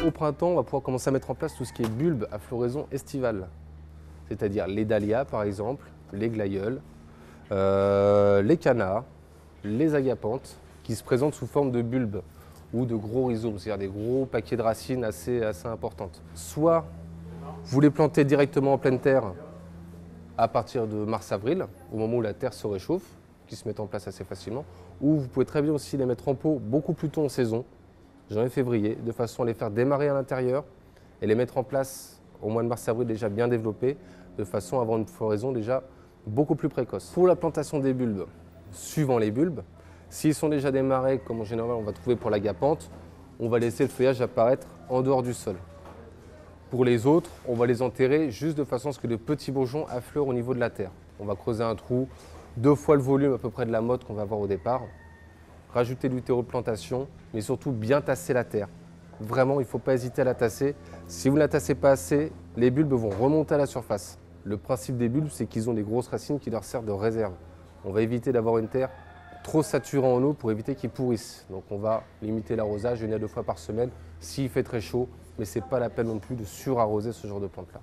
Au printemps, on va pouvoir commencer à mettre en place tout ce qui est bulbes à floraison estivale, c'est-à-dire les dahlias par exemple, les glaïeuls, les canards, les agapanthes, qui se présentent sous forme de bulbes ou de gros rhizomes, c'est-à-dire des gros paquets de racines assez importantes. Soit vous les plantez directement en pleine terre à partir de mars-avril, au moment où la terre se réchauffe, qui se mettent en place assez facilement, ou vous pouvez très bien aussi les mettre en pot beaucoup plus tôt en saison, janvier-février, de façon à les faire démarrer à l'intérieur et les mettre en place au mois de mars-avril déjà bien développés, de façon à avoir une floraison déjà beaucoup plus précoce. Pour la plantation des bulbes, suivant les bulbes, s'ils sont déjà démarrés, comme en général on va trouver pour l'agapanthe, on va laisser le feuillage apparaître en dehors du sol. Pour les autres, on va les enterrer juste de façon à ce que de petits bourgeons affleurent au niveau de la terre. On va creuser un trou, 2 fois le volume à peu près de la motte qu'on va avoir au départ, rajouter de l'utérοπlantation, mais surtout bien tasser la terre. Vraiment, il ne faut pas hésiter à la tasser. Si vous ne la tassez pas assez, les bulbes vont remonter à la surface. Le principe des bulbes, c'est qu'ils ont des grosses racines qui leur servent de réserve. On va éviter d'avoir une terre trop saturée en eau pour éviter qu'ils pourrissent. Donc on va limiter l'arrosage 1 à 2 fois par semaine s'il fait très chaud, mais ce n'est pas la peine non plus de surarroser ce genre de plante-là.